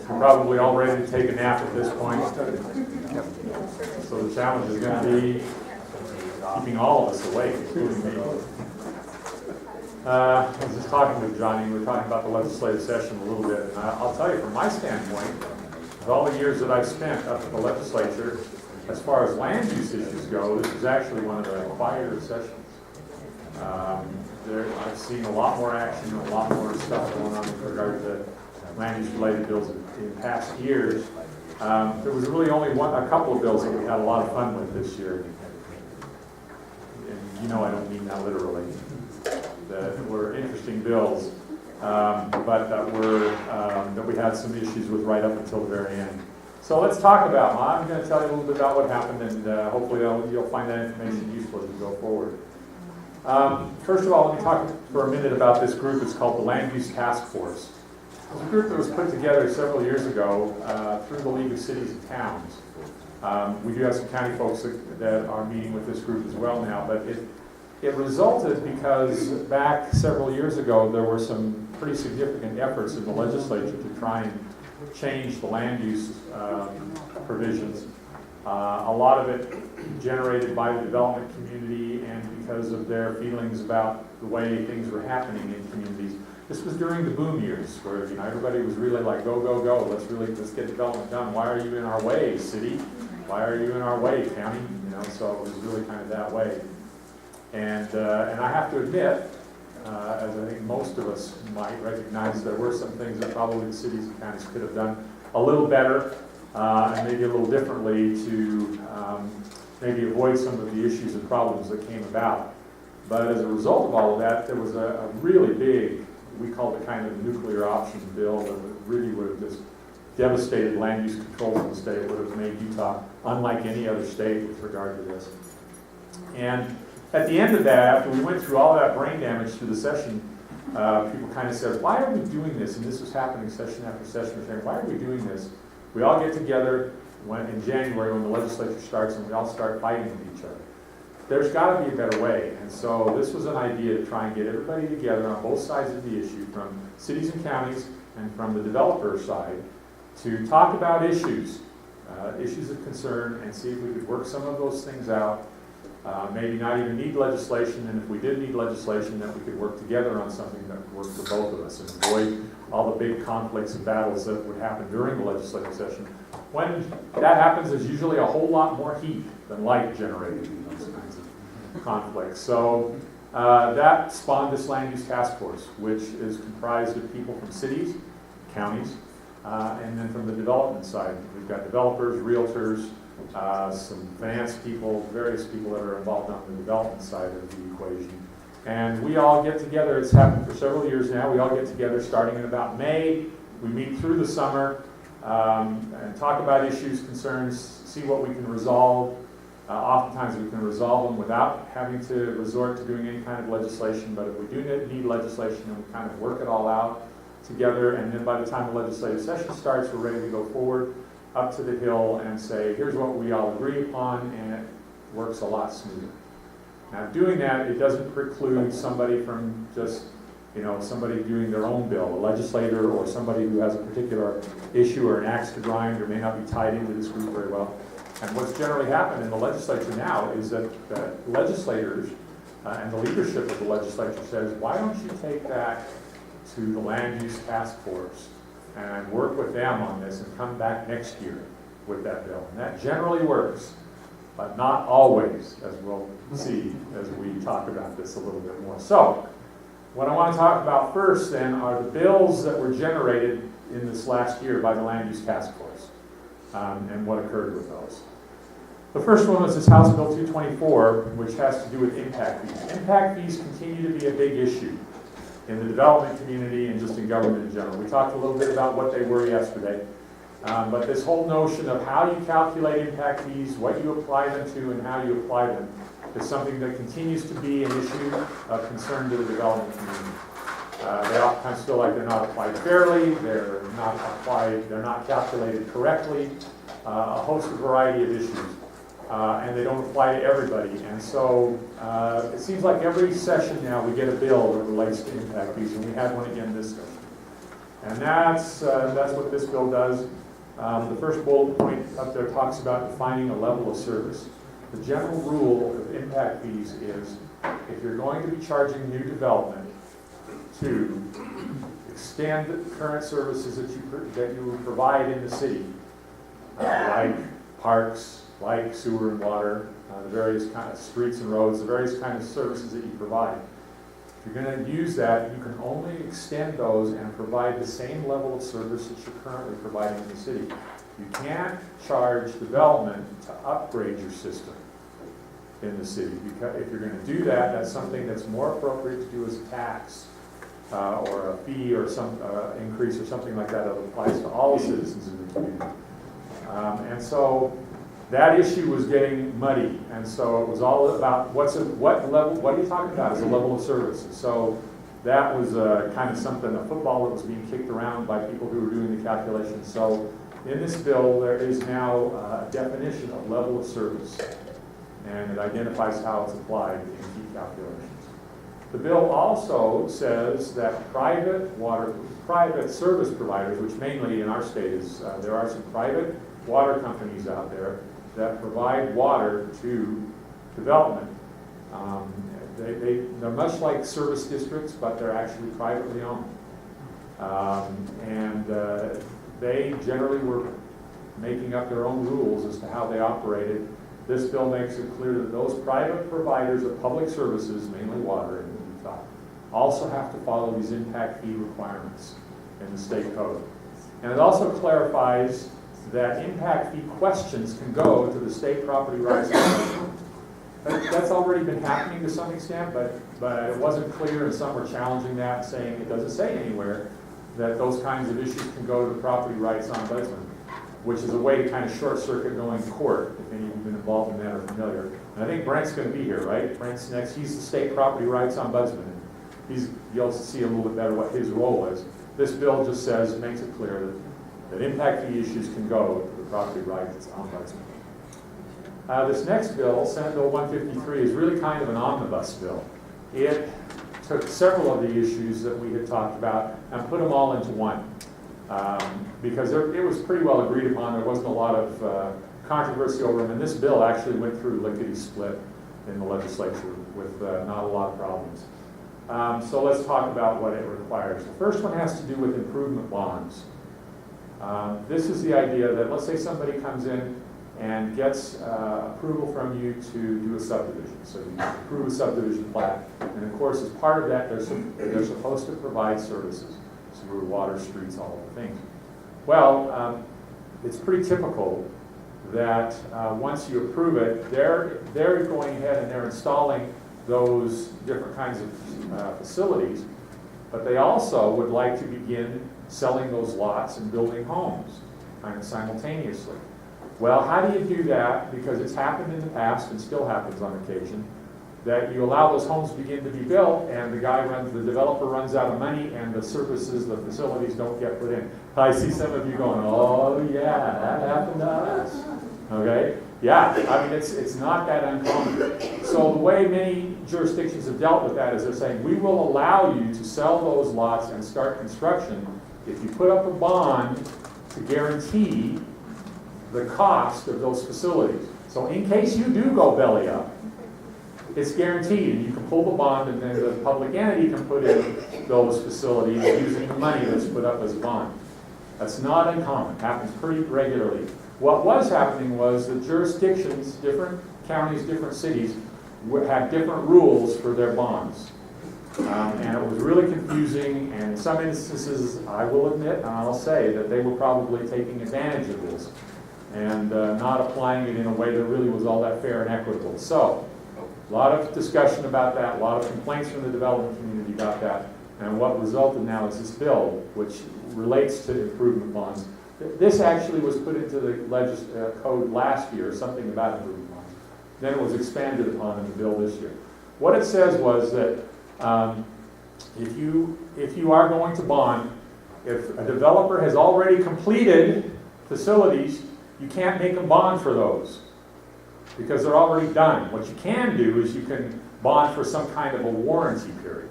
We're probably all ready to take a nap at this point. So the challenge is going to be keeping all of us awake, including me. I was just talking with Johnny, we were talking about the legislative session a little bit, and I'll tell you from my standpoint, with all the years that I've spent up at the legislature, as far as land use issues go, this is actually one of the quieter sessions. I've seen a lot more action and a lot more stuff going on with regard to land use related bills in past years. There was really only a couple of bills that we had a lot of fun with this year. And you know I don't mean that literally. That were interesting bills, but that we had some issues with right up until the very end. So let's talk about them. I'm going to tell you a little bit about what happened, and hopefully you'll find that information useful as we go forward. First of all, let me talk for a minute about this group. It's called the Land Use Task Force. It's a group that was put together several years ago through the League of Cities and Towns. We do have some county folks that are meeting with this group as well now, but it resulted because back several years ago there were some pretty significant efforts in the legislature to try and change the land use provisions. A lot of it generated by the development community and because of their feelings about the way things were happening in communities. This was during the boom years where everybody was really like, go, go, go, let's get development done. Why are you in our way, city? Why are you in our way, county? So it was really kind of that way. And I have to admit, as I think most of us might recognize, there were some things that probably the cities and counties could have done a little better and maybe a little differently to maybe avoid some of the issues and problems that came about. But as a result of all of that, there was a really big, we call it kind of nuclear option bill that really would have just devastated land use controls in the state. It would have made Utah unlike any other state with regard to this. And at the end of that, after we went through all that brain damage through the session, people kind of said, why are we doing this? And this was happening session after session. We're saying, why are we doing this? We all get together in January when the legislature starts and we all start fighting with each other. There's got to be a better way. And so this was an idea to try and get everybody together on both sides of the issue, from cities and counties and from the developer side, to talk about issues of concern, and see if we could work some of those things out. Maybe not even need legislation, and if we did need legislation, that we could work together on something that would work for both of us and avoid all the big conflicts and battles that would happen during the legislative session. When that happens, there's usually a whole lot more heat than light generated in those kinds of conflicts. So that spawned this land use task force, which is comprised of people from cities, counties, and then from the development side. We've got developers, realtors, some finance people, various people that are involved on the development side of the equation. And we all get together, it's happened for several years now, we all get together starting in about May. We meet through the summer and talk about issues, concerns, see what we can resolve. Oftentimes we can resolve them without having to resort to doing any kind of legislation, but if we do need legislation, then we kind of work it all out together, and then by the time the legislative session starts, we're ready to go forward up to the hill and say, here's what we all agree upon, and it works a lot smoother. Now, doing that, it doesn't preclude somebody from just, somebody doing their own bill, a legislator or somebody who has a particular issue or an axe to grind or may not be tied into this group very well. And what's generally happened in the legislature now is that legislators and the leadership of the legislature says, why don't you take that to the land use task force and work with them on this and come back next year with that bill. And that generally works, but not always, as we'll see as we talk about this a little bit more. So, what I want to talk about first then are the bills that were generated in this last year by the Land Use Task Force and what occurred with those. The first one was this House Bill 224, which has to do with impact fees. Impact fees continue to be a big issue in the development community and just in government in general. We talked a little bit about what they were yesterday, but this whole notion of how you calculate impact fees, what you apply them to, and how you apply them is something that continues to be an issue of concern to the development community. They oftentimes feel like they're not applied fairly, they're not calculated correctly, a host of variety of issues. And they don't apply to everybody. And so it seems like every session now we get a bill that relates to impact fees, and we had one again this session. And that's what this bill does. The first bullet point up there talks about defining a level of service. The general rule of impact fees is if you're going to be charging new development to extend current services that you provide in the city, like parks, like sewer and water, the various kind of streets and roads, the various kind of services that you provide. If you're going to use that, you can only extend those and provide the same level of service that you're currently providing in the city. You can't charge development to upgrade your system in the city, because if you're going to do that, that's something that's more appropriate to do as a tax or a fee or some increase or something like that that applies to all the citizens in the community. And so that issue was getting muddy, and so it was all about what are you talking about as a level of service? And so that was kind of something, a football that was being kicked around by people who were doing the calculations. So in this bill, there is now a definition of level of service, and it identifies how it's applied in key calculations. The bill also says that private service providers, which mainly in our state is, there are some private water companies out there that provide water to development. They're much like service districts, but they're actually privately owned. They generally were making up their own rules as to how they operated. This bill makes it clear that those private providers of public services, mainly water in Utah, also have to follow these impact fee requirements in the state code. And it also clarifies that impact fee questions can go to the state property rights commission. That's already been happening to some extent, but it wasn't clear, and some were challenging that, saying it doesn't say anywhere that those kinds of issues can go to the property rights ombudsman, which is a way to kind of short circuit going to court, if any of you have been involved in that or familiar. And I think Brent's going to be here, right? Brent's next. He's the state property rights ombudsman. You'll see a little bit better what his role is. This bill just says, it makes it clear that impact fee issues can go to the property rights ombudsman. This next bill, Senate Bill 153, is really kind of an omnibus bill. It took several of the issues that we had talked about and put them all into one. Because it was pretty well agreed upon. There wasn't a lot of controversy over them. And this bill actually went through lickety-split in the legislature with not a lot of problems. So let's talk about what it requires. The first one has to do with improvement bonds. This is the idea that, let's say somebody comes in and gets approval from you to do a subdivision. So you approve a subdivision plat, and of course as part of that they're supposed to provide services. Sewer, water, streets, all of the things. Well, it's pretty typical that once you approve it, they're going ahead and they're installing those different kinds of facilities, but they also would like to begin selling those lots and building homes kind of simultaneously. Well, how do you do that? Because it's happened in the past and still happens on occasion, that you allow those homes begin to be built and the developer runs out of money and the services, the facilities don't get put in. I see some of you going, oh yeah, that happened to us. Okay? Yeah, I mean, it's not that uncommon. So the way many jurisdictions have dealt with that is they're saying, we will allow you to sell those lots and start construction if you put up a bond to guarantee the cost of those facilities. So in case you do go belly up, it's guaranteed, and you can pull the bond, and then the public entity can put in those facilities using the money that's put up as a bond. That's not uncommon. It happens pretty regularly. What was happening was that jurisdictions, different counties, different cities, had different rules for their bonds. And it was really confusing, and in some instances, I will admit, and I'll say, that they were probably taking advantage of this and not applying it in a way that really was all that fair and equitable. So, a lot of discussion about that, a lot of complaints from the development community about that, and what resulted now is this bill, which relates to improvement bonds. This actually was put into the code last year, something about improvement bonds. Then it was expanded upon in the bill this year. What it says was that if you are going to bond, if a developer has already completed facilities, you can't make a bond for those because they're already done. What you can do is you can bond for some kind of a warranty period,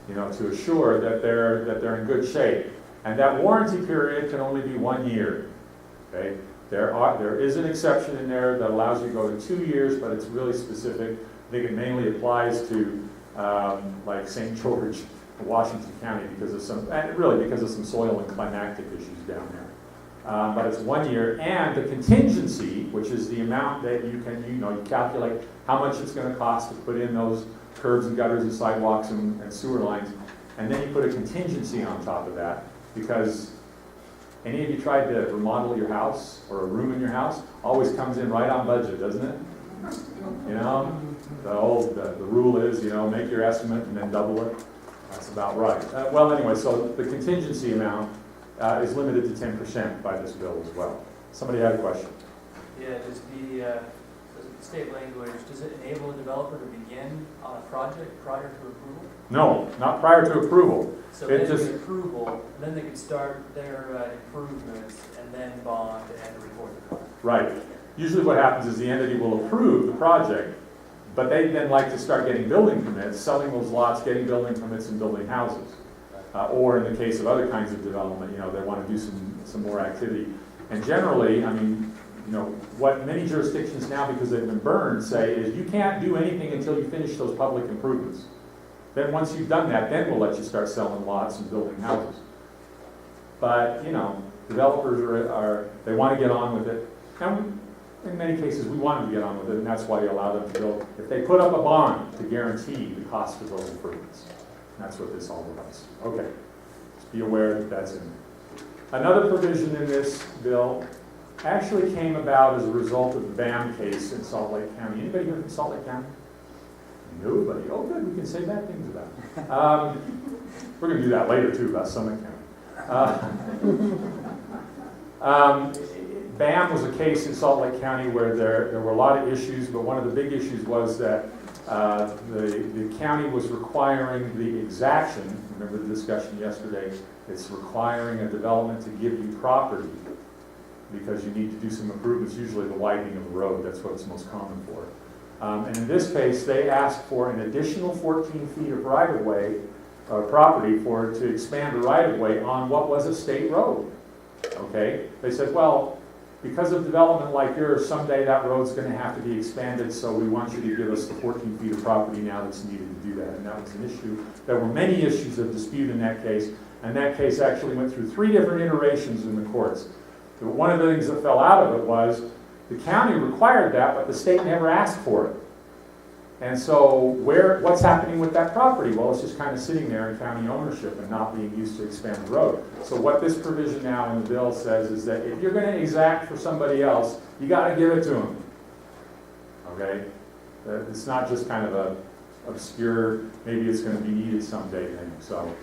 to assure that they're in good shape. And that warranty period can only be 1 year. Okay? There is an exception in there that allows you to go to 2 years, but it's really specific. I think it mainly applies to like St. George, Washington County, because of some soil and climatic issues down there. But it's 1 year, and the contingency, which is the amount that you calculate how much it's going to cost to put in those curbs and gutters and sidewalks and sewer lines, and then you put a contingency on top of that, because any of you tried to remodel your house or a room in your house? Always comes in right on budget, doesn't it? You know, the rule is, make your estimate and then double it. That's about right. Well, anyway, so the contingency amount is limited to 10% by this bill as well. Somebody had a question? Yeah, does the state language, does it enable a developer to begin on a project prior to approval? No, not prior to approval. So then with approval, then they can start their improvements and then bond and report the cost. Right. Usually what happens is the entity will approve the project, but they then like to start getting building permits, selling those lots, getting building permits and building houses. Or in the case of other kinds of development, they want to do some more activity. And generally, I mean, what many jurisdictions now, because they've been burned, say is you can't do anything until you finish those public improvements. Then once you've done that, then we'll let you start selling lots and building houses. But, developers they want to get on with it. And in many cases, we want them to get on with it, and that's why you allow them to build. If they put up a bond to guarantee the cost of those improvements. That's what this all does. Okay, just be aware that that's in there. Another provision in this bill actually came about as a result of the BAM case in Salt Lake County. Anybody here from Salt Lake County? Nobody. Oh, good. We can say bad things about it. We're going to do that later, too, about Summit County. BAM was a case in Salt Lake County where there were a lot of issues, but one of the big issues was that the county was requiring the exaction, remember the discussion yesterday, it's requiring a development to give you property because you need to do some improvements, usually the widening of the road, that's what it's most common for. And in this case, they asked for an additional 14 feet of right-of-way, property to expand the right-of-way on what was a state road. Okay? They said, well, because of development like yours, someday that road's going to have to be expanded, so we want you to give us the 14 feet of property now that's needed to do that. And that was an issue. There were many issues of dispute in that case, and that case actually went through 3 different iterations in the courts. But one of the things that fell out of it was the county required that, but the state never asked for it. And so what's happening with that property? Well, it's just kind of sitting there in county ownership and not being used to expand the road. So what this provision now in the bill says is that if you're going to exact for somebody else, you got to give it to them. Okay? It's not just kind of a obscure, maybe it's going to be needed someday thing. So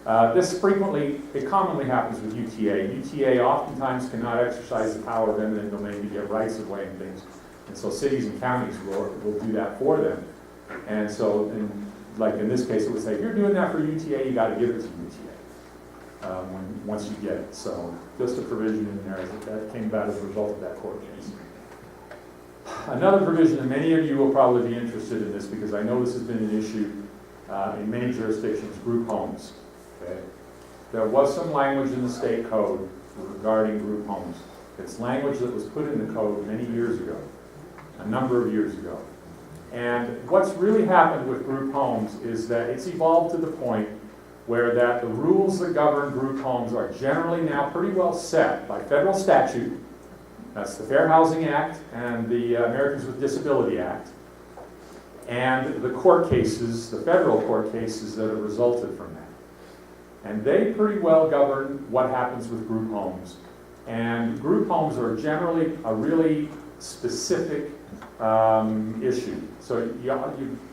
it commonly happens with UTA. UTA oftentimes cannot exercise the power of eminent domain to get rights of way and things. And so cities and counties will do that for them. And so, like in this case, it would say, if you're doing that for UTA, you got to give it to UTA once you get it. So just a provision in there that came about as a result of that court case. Another provision, and many of you will probably be interested in this because I know this has been an issue in many jurisdictions, group homes. Okay? There was some language in the state code regarding group homes. It's language that was put in the code many years ago. A number of years ago. And what's really happened with group homes is that it's evolved to the point where that the rules that govern group homes are generally now pretty well set by federal statute. That's the Fair Housing Act and the Americans with Disability Act. And the court cases, the federal court cases that have resulted from that. And they pretty well govern what happens with group homes. And group homes are generally a really specific issue. So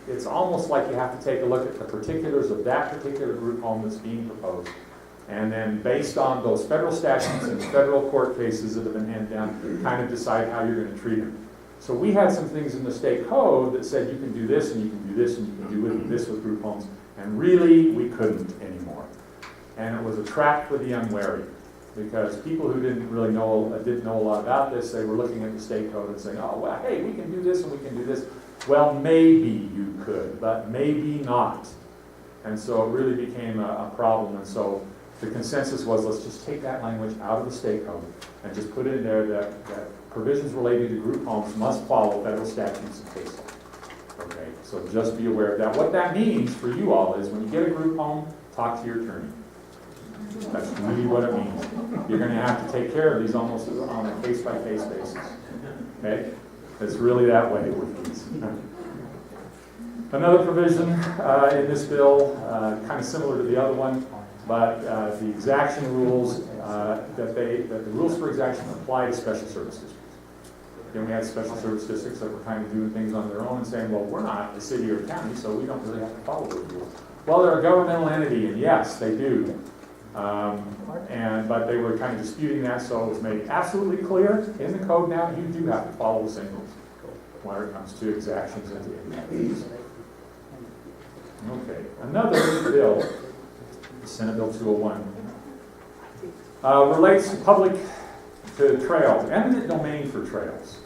it's almost like you have to take a look at the particulars of that particular group home that's being proposed. And then based on those federal statutes and federal court cases that have been handed down, kind of decide how you're going to treat them. So we had some things in the state code that said you can do this and you can do this and you can do this with group homes. And really, we couldn't anymore. And it was a trap for the unwary. Because people who didn't know a lot about this, they were looking at the state code and saying, oh, well, hey, we can do this and we can do this. Well, maybe you could, but maybe not. And so it really became a problem. And so the consensus was, let's just take that language out of the state code and just put in there that provisions related to group homes must follow federal statutes and case law. Okay, so just be aware of that. What that means for you all is when you get a group home, talk to your attorney. That's really what it means. You're going to have to take care of these almost on a case-by-case basis. Okay? It's really that way with these. Another provision in this bill, kind of similar to the other one, but the exaction rules, that the rules for exaction apply to special service districts. Then we had special service districts that were kind of doing things on their own and saying, well, we're not a city or county, so we don't really have to follow those rules. Well, they're a governmental entity, and yes, they do. But they were kind of disputing that, so it was made absolutely clear in the code now, you do have to follow the same rules when it comes to exactions and fees. Okay, another bill, Senate Bill 201, relates to trails, eminent domain for trails.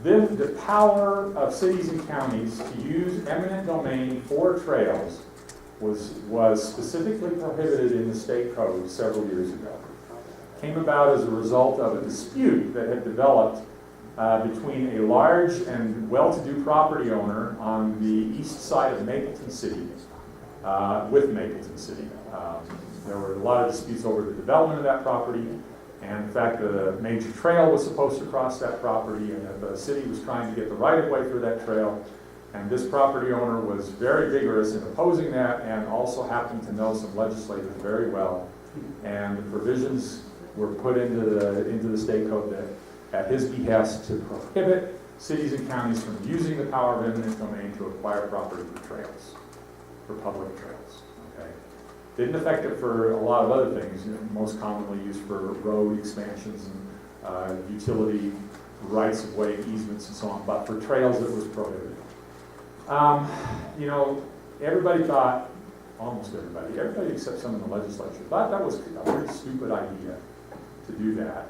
The power of cities and counties to use eminent domain for trails was specifically prohibited in the state code several years ago. Came about as a result of a dispute that had developed between a large and well-to-do property owner on the east side of Mapleton City, with Mapleton City. There were a lot of disputes over the development of that property, and in fact the major trail was supposed to cross that property, and the city was trying to get the right-of-way for that trail, and this property owner was very vigorous in opposing that, and also happened to know some legislators very well, and the provisions were put into the state code that at his behest to prohibit cities and counties from using the power of eminent domain to acquire property for trails, for public trails. Okay, didn't affect it for a lot of other things, most commonly used for road expansions and utility rights of way easements and so on, but for trails it was prohibited. Everybody thought, almost everybody except some in the legislature, thought that was a very stupid idea to do that.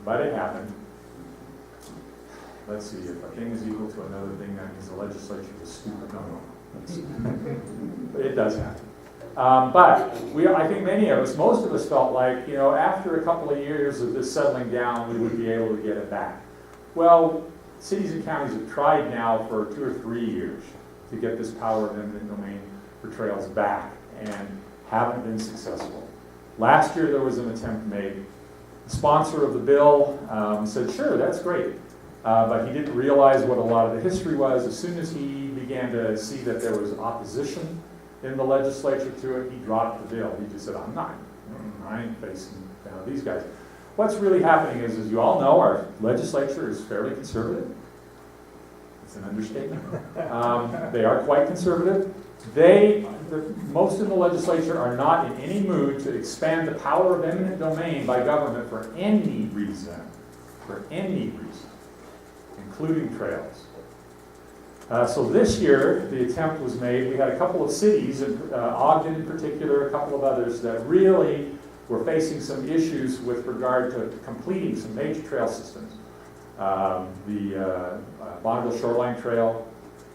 But it happened. Let's see, if a thing is equal to another thing, that means the legislature was stupid. No. It does happen. But I think many of us, most of us felt like, after a couple of years of this settling down, we would be able to get it back. Well, cities and counties have tried now for 2 or 3 years to get this power of eminent domain for trails back and haven't been successful. Last year there was an attempt made. The sponsor of the bill said, sure, that's great. But he didn't realize what a lot of the history was. As soon as he began to see that there was opposition in the legislature to it, he dropped the bill. He just said, I ain't facing these guys. What's really happening is, as you all know, our legislature is fairly conservative. It's an understatement. They are quite conservative. Most in the legislature are not in any mood to expand the power of eminent domain by government for any reason, including trails. So this year, the attempt was made. We had a couple of cities, Ogden in particular, a couple of others, that really were facing some issues with regard to completing some major trail systems. The Bonneville Shoreline Trail,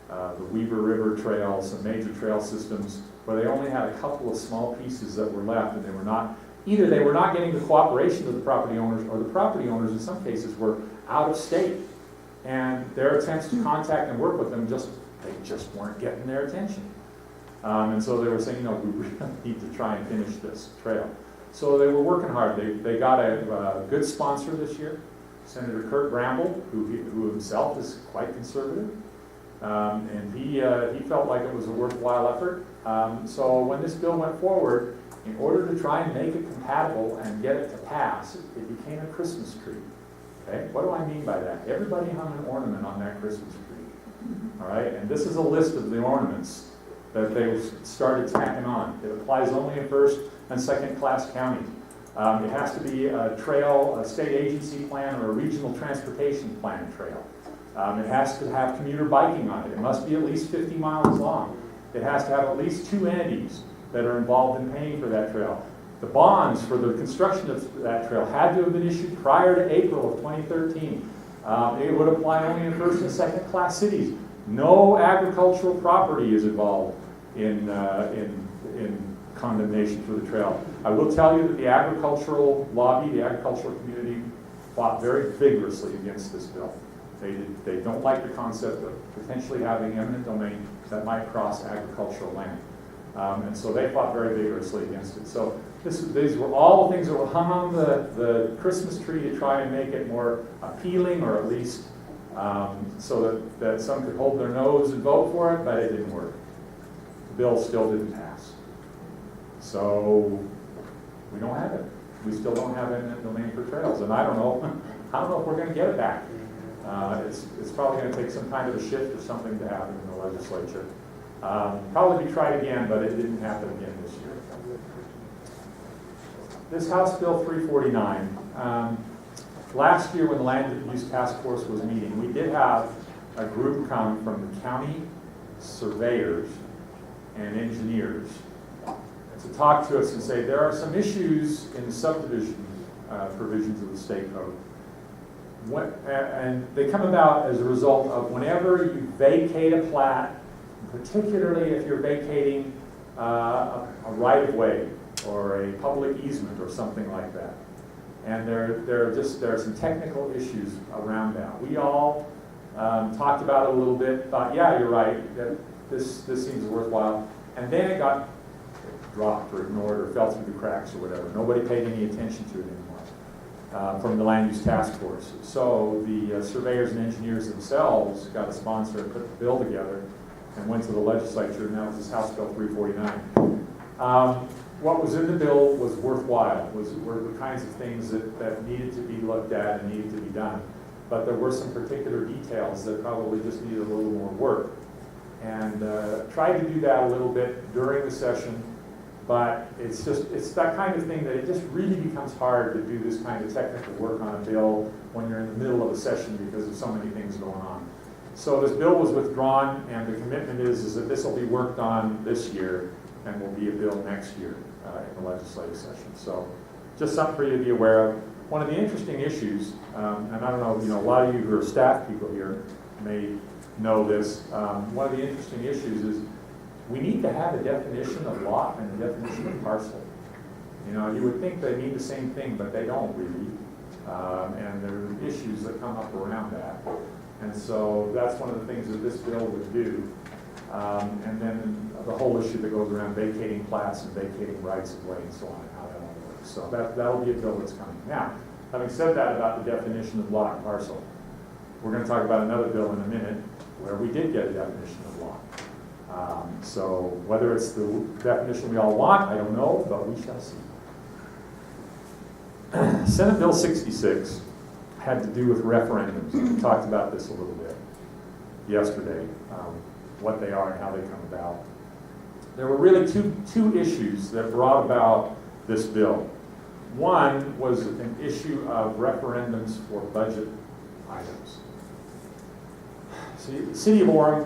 the Weaver River Trail, some major trail systems where they only had a couple of small pieces that were left, and they were not getting the cooperation of the property owners, or the property owners in some cases were out of state. And their attempts to contact and work with them they just weren't getting their attention. And so they were saying, we really need to try and finish this trail. So they were working hard. They got a good sponsor this year, Senator Kurt Bramble, who himself is quite conservative. And he felt like it was a worthwhile effort. So when this bill went forward, in order to try and make it compatible and get it to pass, it became a Christmas tree. Okay? What do I mean by that? Everybody hung an ornament on that Christmas tree. All right? And this is a list of the ornaments that they started tacking on. It applies only in first and second class counties. It has to be a state agency plan or a regional transportation plan trail. It has to have commuter biking on it. It must be at least 50 miles long. It has to have at least 2 entities that are involved in paying for that trail. The bonds for the construction of that trail had to have been issued prior to April of 2013. It would apply only in first and second class cities. No agricultural property is involved in in condemnation for the trail. I will tell you that the agricultural lobby, the agricultural community, fought very vigorously against this bill. They don't like the concept of potentially having eminent domain that might cross agricultural land. And so they fought very vigorously against it. So these were all the things that were hung on the Christmas tree to try and make it more appealing, or at least so that some could hold their nose and vote for it, but it didn't work. The bill still didn't pass. So we don't have it. We still don't have eminent domain for trails, and I don't know if we're going to get it back. It's probably going to take some kind of a shift or something to happen in the legislature. Probably be tried again, but it didn't happen again this year. This House Bill 349. Last year when the Land Use Task Force was meeting, we did have a group come from the county surveyors and engineers to talk to us and say there are some issues in the subdivision provisions of the state code. And they come about as a result of whenever you vacate a plat, particularly if you're vacating a right-of-way or a public easement or something like that. And there are some technical issues around that. We all talked about it a little bit, thought, yeah, you're right, that this seems worthwhile. And then it got dropped or ignored or fell through the cracks or whatever. Nobody paid any attention to it anymore from the Land Use Task Force. So the surveyors and engineers themselves got a sponsor and put the bill together and went to the legislature, and that was this House Bill 349. What was in the bill was worthwhile, were the kinds of things that needed to be looked at and needed to be done. But there were some particular details that probably just needed a little more work. And tried to do that a little bit during the session, but it's that kind of thing that it just really becomes hard to do this kind of technical work on a bill when you're in the middle of a session because of so many things going on. So this bill was withdrawn, and the commitment is that this will be worked on this year and will be a bill next year in the legislative session. So just something for you to be aware of. One of the interesting issues, and I don't know, a lot of you who are staff people here may know this, one of the interesting issues is we need to have a definition of lot and a definition of parcel. You would think they mean the same thing, but they don't really. And there are issues that come up around that. And so that's one of the things that this bill would do. And then the whole issue that goes around vacating plats and vacating rights of way and so on, and how that all works. So that'll be a bill that's coming. Now, having said that about the definition of lot and parcel, we're going to talk about another bill in a minute where we did get a definition of lot. So whether it's the definition we all want, I don't know, but we shall see. Senate Bill 66 had to do with referendums. We talked about this a little bit yesterday, what they are and how they come about. There were really two issues that brought about this bill. One was an issue of referendums for budget items. See, the city of Orem,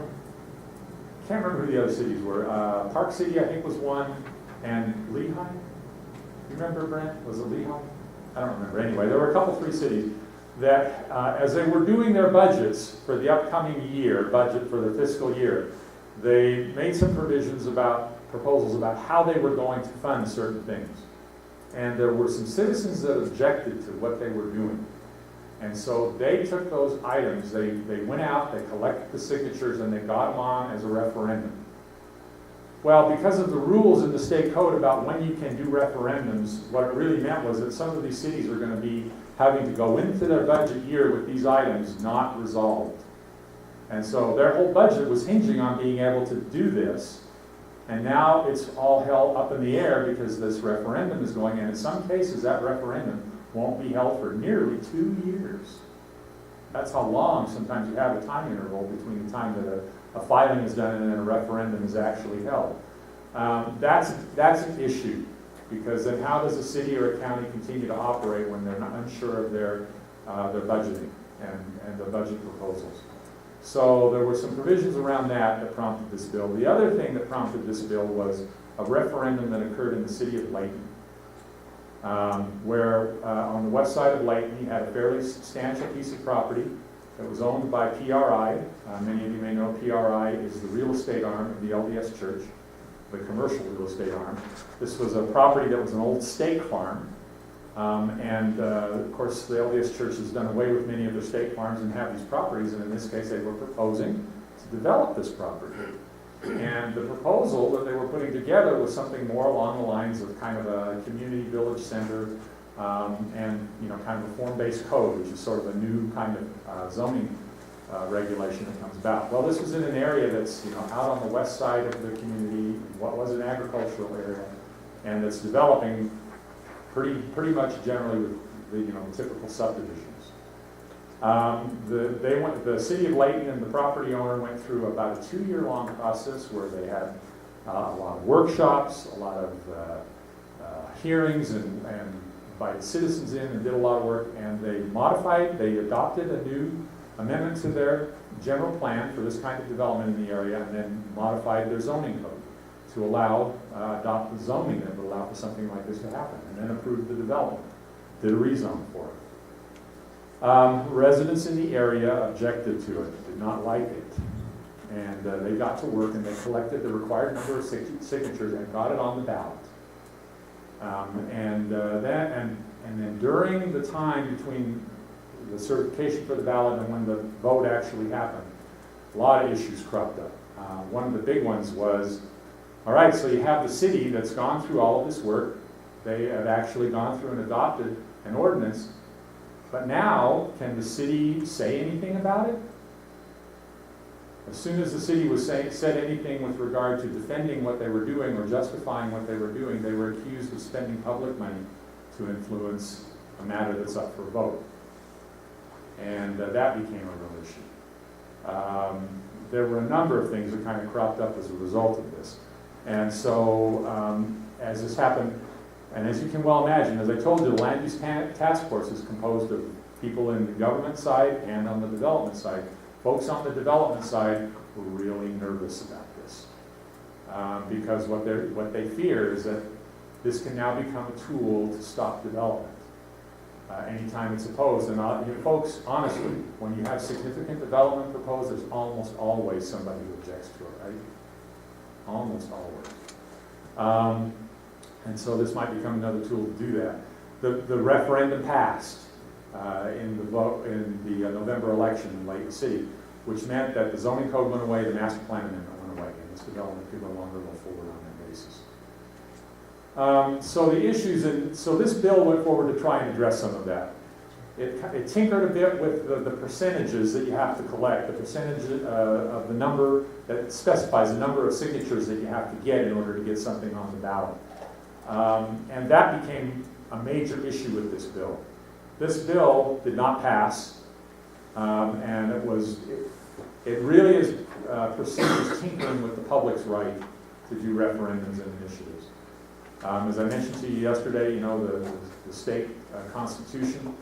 can't remember who the other cities were. Park City, I think, was one, and Lehigh. You remember, Brent? Was it Lehigh? I don't remember. Anyway, there were three cities that, as they were doing their budgets for the upcoming year, budget for the fiscal year, they made some proposals about how they were going to fund certain things. And there were some citizens that objected to what they were doing. And so they took those items, they went out, they collected the signatures, and they got them on as a referendum. Well, because of the rules in the state code about when you can do referendums, what it really meant was that some of these cities are going to be having to go into their budget year with these items not resolved. And so their whole budget was hinging on being able to do this. And now it's all held up in the air because this referendum is going, and in some cases that referendum won't be held for nearly 2 years. That's how long sometimes you have a time interval between the time that a filing is done and then a referendum is actually held. That's an issue, because then how does a city or a county continue to operate when they're not unsure of their budgeting and the budget proposals? So there were some provisions around that prompted this bill. The other thing that prompted this bill was a referendum that occurred in the city of Layton, where on the west side of Layton you had a fairly substantial piece of property that was owned by PRI. Many of you may know PRI is the real estate arm of the LDS Church. the commercial real estate arm. This was a property that was an old steak farm. Of course, the LDS Church has done away with many of their steak farms and have these properties, and in this case, they were proposing to develop this property. And the proposal that they were putting together was something more along the lines of kind of a community village center, and kind of a form-based code, which is sort of a new kind of zoning regulation that comes about. Well, this was in an area that's out on the west side of the community, what was an agricultural area, and that's developing pretty much generally with the typical subdivisions. The city of Layton and the property owner went through about a 2-year-long process where they had a lot of workshops, a lot of hearings, and invited citizens in and did a lot of work, and they adopted a new amendment to their general plan for this kind of development in the area, and then modified their zoning code to adopt the zoning that would allow for something like this to happen, and then approved the development, did a rezone for it. Residents in the area objected to it, did not like it, and they got to work and they collected the required number of signatures and got it on the ballot. And then during the time between the certification for the ballot and when the vote actually happened, a lot of issues cropped up. One of the big ones was, all right, so you have the city that's gone through all of this work. They have actually gone through and adopted an ordinance, but now can the city say anything about it? As soon as the city said anything with regard to defending what they were doing or justifying what they were doing, they were accused of spending public money to influence a matter that's up for vote. And that became a real issue. There were a number of things that kind of cropped up as a result of this. And so as this happened, and as you can well imagine, as I told you, the land use task force is composed of people in the government side and on the development side. Folks on the development side were really nervous about this because what they fear is that this can now become a tool to stop development anytime it's opposed. And folks, honestly, when you have significant development proposed, there's almost always somebody who objects to it, right? Almost always. And so this might become another tool to do that. The referendum passed in the November election in Layton City, which meant that the zoning code went away, the master plan amendment went away, and this development could no longer go forward on that basis. So the issues, so this bill went forward to try and address some of that. It tinkered a bit with the percentages that you have to collect, the percentage of the number that specifies the number of signatures that you have to get in order to get something on the ballot. And that became a major issue with this bill. This bill did not pass, and it really is perceived as tinkering with the public's right to do referendums and initiatives. As I mentioned to you yesterday, the state constitution,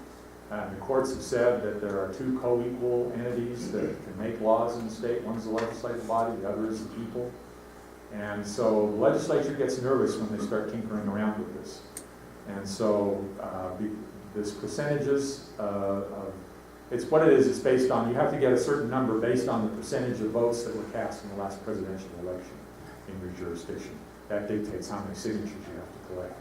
the courts have said that there are two co-equal entities that can make laws in the state. One is the legislative body, the other is the people. And so the legislature gets nervous when they start tinkering around with this. And so this percentages it's what it is, it's based on, you have to get a certain number based on the percentage of votes that were cast in the last presidential election in your jurisdiction. That dictates how many signatures you have to collect.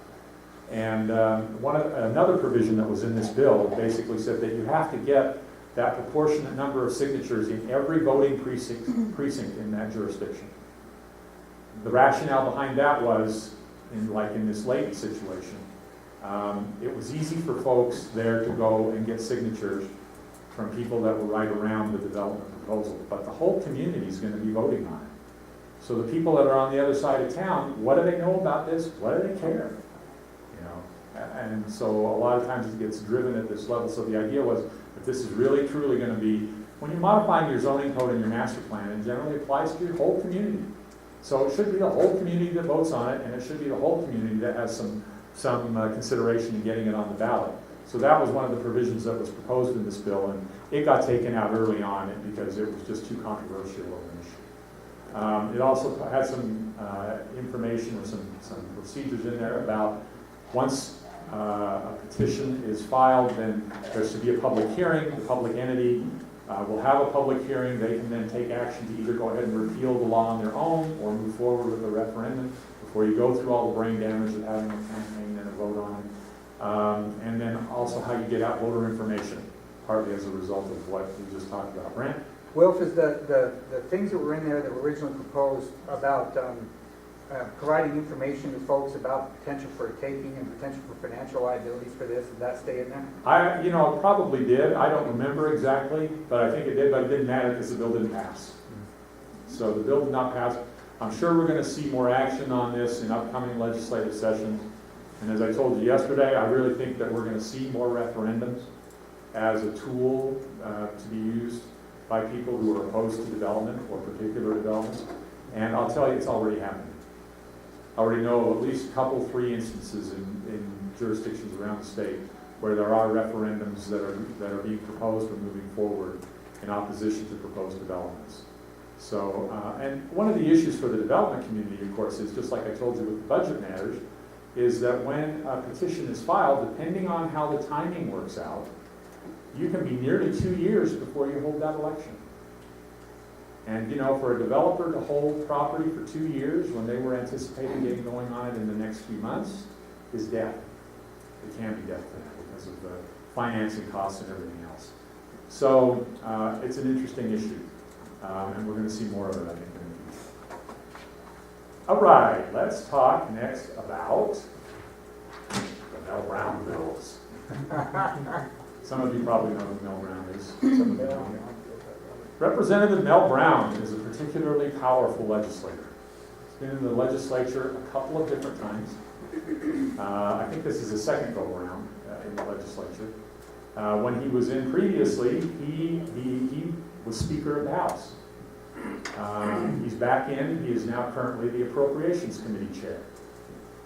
And another provision that was in this bill basically said that you have to get that proportionate number of signatures in every voting precinct in that jurisdiction. The rationale behind that was, in this Layton situation, it was easy for folks there to go and get signatures from people that were right around the development proposal, but the whole community is going to be voting on it. So the people that are on the other side of town, what do they know about this? What do they care? And so a lot of times it gets driven at this level. So the idea was that this is really truly going to be, when you're modifying your zoning code and your master plan, it generally applies to your whole community. So it should be the whole community that votes on it, and it should be the whole community that has some consideration in getting it on the ballot. So that was one of the provisions that was proposed in this bill, and it got taken out early on because it was just too controversial of an issue. It also had some information or some procedures in there about once a petition is filed, then there should be a public hearing. The public entity We'll have a public hearing. They can then take action to either go ahead and repeal the law on their own or move forward with a referendum before you go through all the brain damage of having a campaign and a vote on it. And then also how you get out voter information, partly as a result of what we just talked about. Brent? Wilf, is the things that were in there that were originally proposed about providing information to folks about potential for taking and potential for financial liabilities for this, did that stay in there? It probably did. I don't remember exactly, but I think it did, but it didn't matter because the bill didn't pass. So the bill did not pass. I'm sure we're going to see more action on this in upcoming legislative sessions. And as I told you yesterday, I really think that we're going to see more referendums as a tool to be used by people who are opposed to development or particular developments. And I'll tell you, it's already happening. I already know of at least a couple, 3 instances in jurisdictions around the state where there are referendums that are being proposed or moving forward in opposition to proposed developments. So, and one of the issues for the development community, of course, is just like I told you with the budget matters, is that when a petition is filed, depending on how the timing works out, you can be nearly 2 years before you hold that election. And for a developer to hold property for 2 years when they were anticipating getting going on it in the next few months is death. It can be death for them because of the financing costs and everything else. So it's an interesting issue, and we're going to see more of it, I think, in the future. All right, let's talk next about the Mel Brown bills. Some of you probably know who Mel Brown is. Some of you don't. Representative Mel Brown is a particularly powerful legislator. He's been in the legislature a couple of different times. I think this is his second go-around in the legislature. When he was in previously, he was Speaker of the House. He's back in. He is now currently the Appropriations Committee Chair.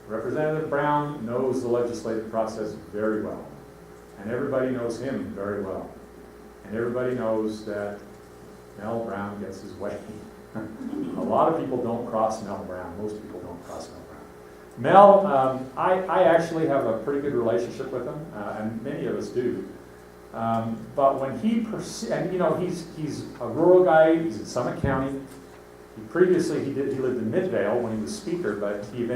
Representative Brown knows the legislative process very well. And everybody knows him very well. And everybody knows that Mel Brown gets his way. A lot of people don't cross Mel Brown. Most people don't cross Mel Brown. Mel, I actually have a pretty good relationship with him, and many of us do. But when he, he's a rural guy. He's in Summit County. Previously, he lived in Midvale when he was Speaker, but he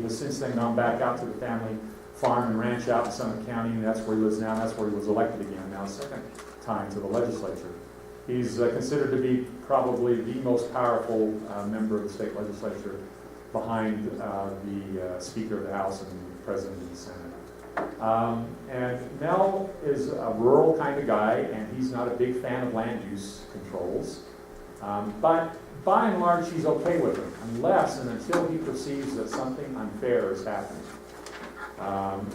has since then gone back out to the family farm and ranch out in Summit County, and that's where he lives now. And that's where he was elected again, now second time to the legislature. He's considered to be probably the most powerful member of the state legislature behind the Speaker of the House and the President of the Senate. And Mel is a rural kind of guy, and he's not a big fan of land use controls. But by and large, he's okay with them, unless and until he perceives that something unfair is happening.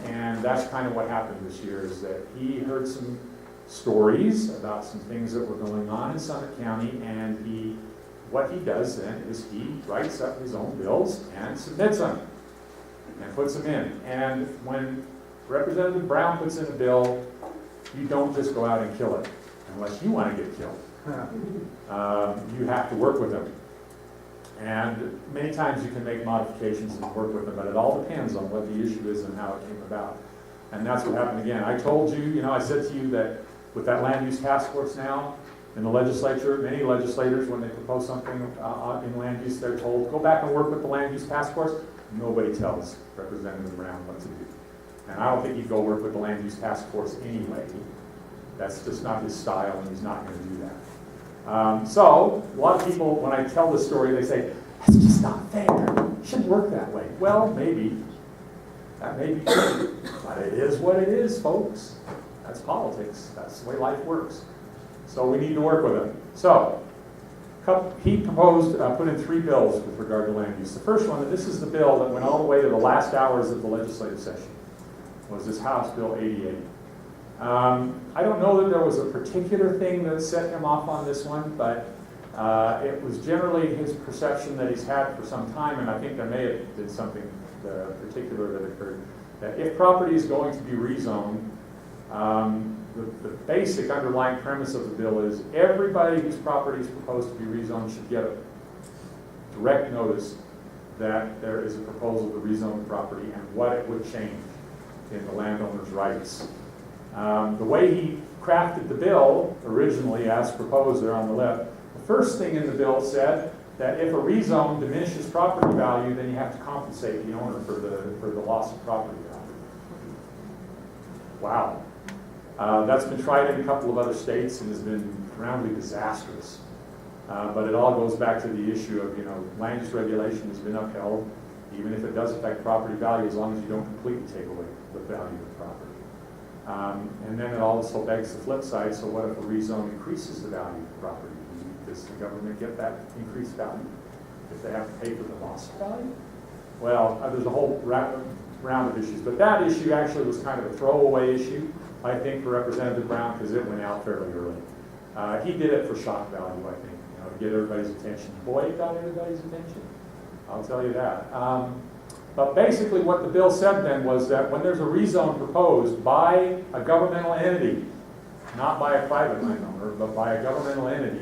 And that's kind of what happened this year, is that he heard some stories about some things that were going on in Summit County, and what he does then is he writes up his own bills and submits them and puts them in. And when Representative Brown puts in a bill, you don't just go out and kill it, unless you want to get killed. You have to work with them. And many times you can make modifications and work with them, but it all depends on what the issue is and how it came about. And that's what happened again. I told you, I said to you that with that land use task force now in the legislature, many legislators, when they propose something in land use, they're told, go back and work with the land use task force. Nobody tells Representative Brown what to do. And I don't think he'd go work with the land use task force anyway. That's just not his style, and he's not going to do that. So, a lot of people, when I tell this story, they say, that's just not fair. It shouldn't work that way. Well, maybe. That may be true. But it is what it is, folks. That's politics. That's the way life works. So we need to work with him. So, he proposed, put in 3 bills with regard to land use. The first one, this is the bill that went all the way to the last hours of the legislative session, was this House Bill 88. I don't know that there was a particular thing that set him off on this one, but it was generally his perception that he's had for some time, and I think there may have been something particular that occurred, that if property is going to be rezoned, the basic underlying premise of the bill is everybody whose property is proposed to be rezoned should get a direct notice that there is a proposal to rezone the property and what it would change in the landowner's rights The way he crafted the bill originally, as proposed there on the left, the first thing in the bill said that if a rezone diminishes property value, then you have to compensate the owner for the loss of property value. Wow. That's been tried in a couple of other states and has been roundly disastrous. But it all goes back to the issue of, land use regulation has been upheld, even if it does affect property value, as long as you don't completely take away the value of the property. And then it also begs the flip side, so what if a rezone increases the value of the property? Does the government get that increased value if they have to pay for the loss of value? Well, there's a whole round of issues, but that issue actually was kind of a throwaway issue, I think, for Representative Brown, because it went out fairly early. He did it for shock value, I think, to get everybody's attention. Boy, it got everybody's attention, I'll tell you that. But basically what the bill said then was that when there's a rezone proposed by a governmental entity, not by a private landowner, but by a governmental entity,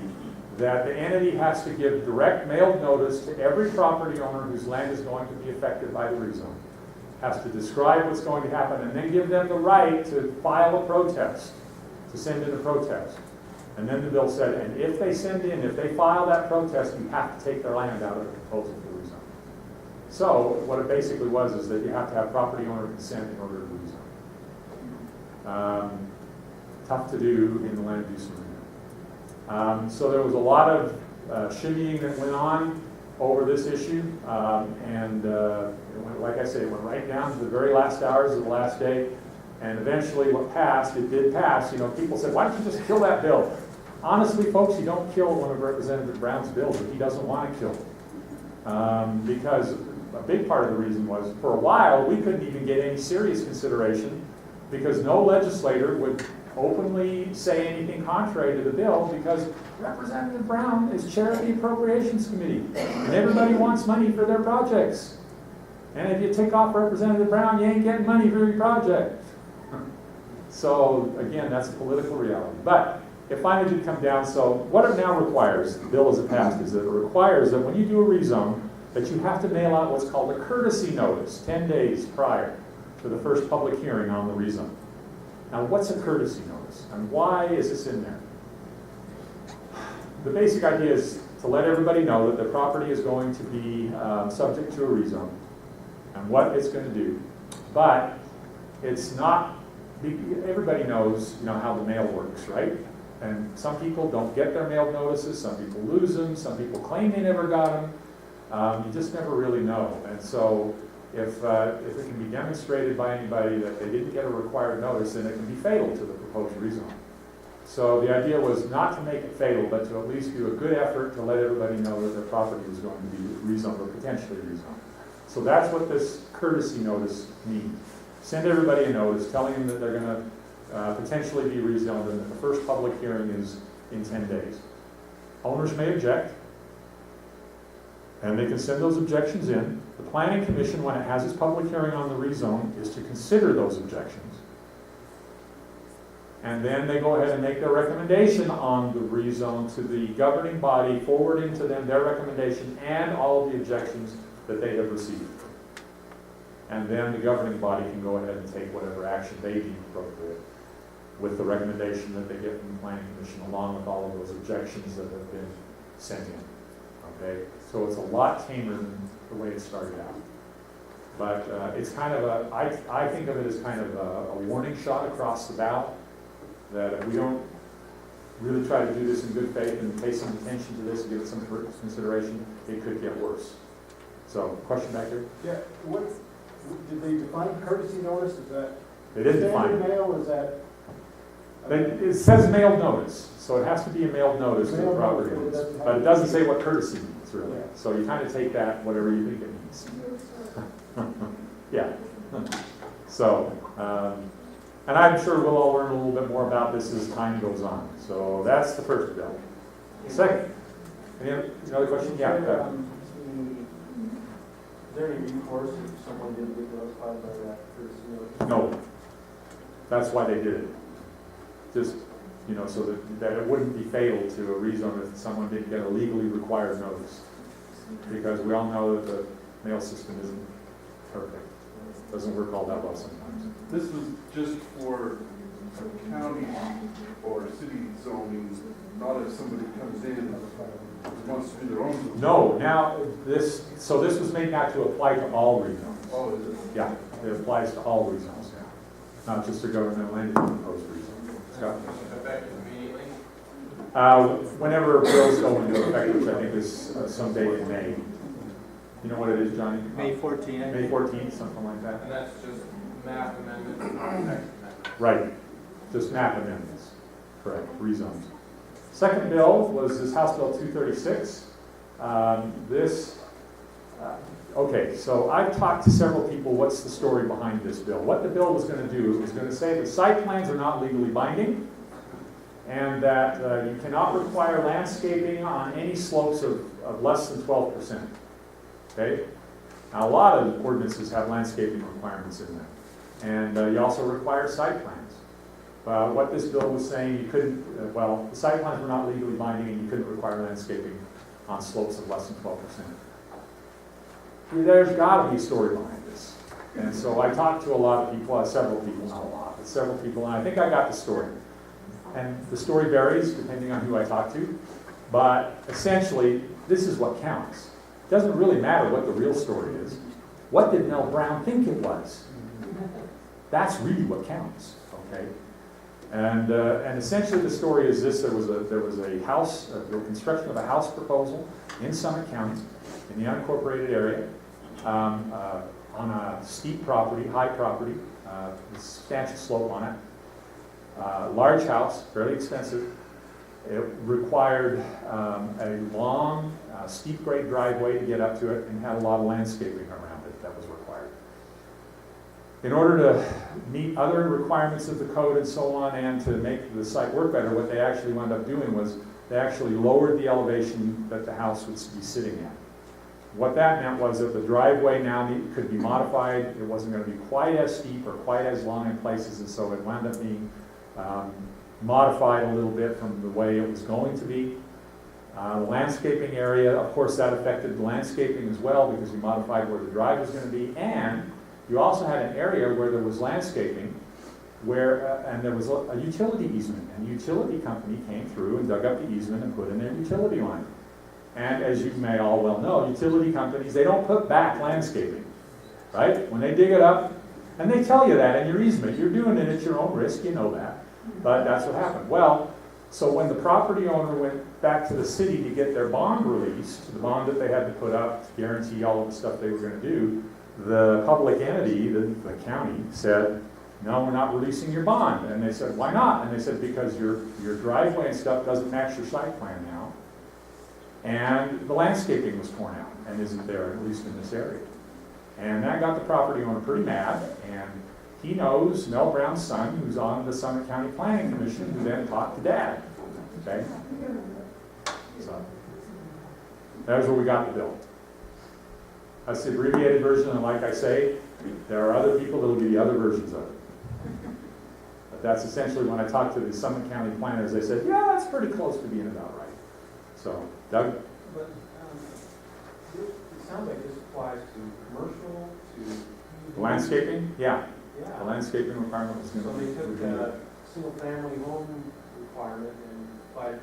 that the entity has to give direct mailed notice to every property owner whose land is going to be affected by the rezone. Has to describe what's going to happen and then give them the right to file a protest, to send in a protest. And then the bill said, and if they file that protest, you have to take their land out of the proposal for rezone. So what it basically was is that you have to have property owner consent in order to rezone. Tough to do in the land use arena. So there was a lot of shimmying that went on over this issue, and it went, like I say, it went right down to the very last hours of the last day, and eventually what passed, it did pass. People said, why don't you just kill that bill? Honestly, folks, you don't kill one of Representative Brown's bills that he doesn't want to kill. Because a big part of the reason was, for a while, we couldn't even get any serious consideration because no legislator would openly say anything contrary to the bill, because Representative Brown is chair of the Appropriations Committee, and everybody wants money for their projects. And if you take off Representative Brown, you ain't getting money for your project. So again, that's a political reality. But it finally did come down, so what it now requires, the bill as it passed, is that it requires that when you do a rezone, that you have to mail out what's called a courtesy notice 10 days prior to the first public hearing on the rezone. Now, what's a courtesy notice, and why is this in there? The basic idea is to let everybody know that the property is going to be subject to a rezone and what it's going to do. But it's not, everybody knows, how the mail works, right? And some people don't get their mail notices, some people lose them, some people claim they never got them. You just never really know. And so if it can be demonstrated by anybody that they didn't get a required notice, then it can be fatal to the proposed rezone. So the idea was not to make it fatal, but to at least do a good effort to let everybody know that their property was going to be rezoned or potentially rezoned. So that's what this courtesy notice means. Send everybody a notice telling them that they're going to potentially be rezoned and that the first public hearing is in 10 days. Owners may object, and they can send those objections in. The Planning Commission, when it has its public hearing on the rezone, is to consider those objections. And then they go ahead and make their recommendation on the rezone to the governing body, forwarding to them their recommendation and all of the objections that they have received. And then the governing body can go ahead and take whatever action they deem appropriate with the recommendation that they get from the Planning Commission, along with all of those objections that have been sent in. Okay? So it's a lot tamer than the way it started out. But it's kind of I think of it as kind of a warning shot across the bow, that if we don't really try to do this in good faith and pay some attention to this and give it some consideration, it could get worse. So, question back here? Yeah, what, did they define courtesy notice? Is that They didn't define standard it. mail? Is that? It says mailed notice, so it has to be a mailed notice to the Mailed property notice, owners. but But it doesn't say what courtesy means, really. Yeah. So you kind of take that, whatever you think it means. Yeah. So, and I'm sure we'll all learn a little bit more about this as time goes on. So that's the first bill. Second, any other question? Yeah. Is there any recourse if someone didn't get notified by that courtesy notice? No. That's why they did it. Just, so that it wouldn't be fatal to a rezone if someone didn't get a legally required notice. Because we all know that the mail system isn't perfect. Doesn't work all that well sometimes. This was just for county or city zoning, not if somebody comes in and wants to do their own zoning? No, now this, so this was made now to apply to all rezones. Oh, is it? Yeah, it applies to all rezones now, not just the governmental entity proposed rezone. Scott? Effective immediately? Whenever bills go into effect, which I think is someday in May. You know what it is, Johnny? May 14th. May 14th, something like that. And that's just map amendments, not text amendments. Right, just map amendments, correct, rezones. Second bill was this House Bill 236. Okay, so I've talked to several people, what's the story behind this bill? What the bill was going to do, it was going to say that site plans are not legally binding, and that you cannot require landscaping on any slopes of less than 12%. Okay? Now, a lot of ordinances have landscaping requirements in them. And you also require site plans. What this bill was saying, you couldn't, well, the site plans were not legally binding and you couldn't require landscaping on slopes of less than 12%. There's got to be a story behind this. And so I talked to a lot of people, several people, not a lot, but several people, and I think I got the story. And the story varies depending on who I talk to, but essentially, this is what counts. It doesn't really matter what the real story is. What did Mel Brown think it was? That's really what counts, okay? And essentially the story is this: there was a house, the construction of a house proposal in Summit County, in the unincorporated area, on a steep property, high property, substantial slope on it, large house, fairly expensive. It required a long, steep grade driveway to get up to it, and had a lot of landscaping around it that was required. In order to meet other requirements of the code and so on, and to make the site work better, what they actually wound up doing was they actually lowered the elevation that the house would be sitting at. What that meant was that the driveway now could be modified. It wasn't going to be quite as steep or quite as long in places, and so it wound up being modified a little bit from the way it was going to be. The landscaping area, of course, that affected the landscaping as well, because you modified where the drive was going to be, and you also had an area where there was landscaping, where and there was a utility easement, and the utility company came through and dug up the easement and put in their utility line. And as you may all well know, utility companies, they don't put back landscaping, right? When they dig it up, and they tell you that in your easement, you're doing it at your own risk, you know that. But that's what happened. Well, so when the property owner went back to the city to get their bond released, the bond that they had to put up to guarantee all of the stuff they were going to do, the public entity, the county, said, no, we're not releasing your bond. And they said, why not? And they said, because your driveway and stuff doesn't match your site plan now. And the landscaping was torn out and isn't there, at least in this area. And that got the property owner pretty mad, and he knows Mel Brown's son, who's on the Summit County Planning Commission, who then talked to Dad. Okay? So, there's where we got the bill. That's the abbreviated version, and like I say, there are other people that will give you other versions of it. But that's essentially, when I talked to the Summit County planners, they said, yeah, that's pretty close to being about right. So, Doug? But it sounds like this applies to commercial, to... Landscaping? Yeah. The Yeah. landscaping requirement was So they took a single-family home requirement and applied it.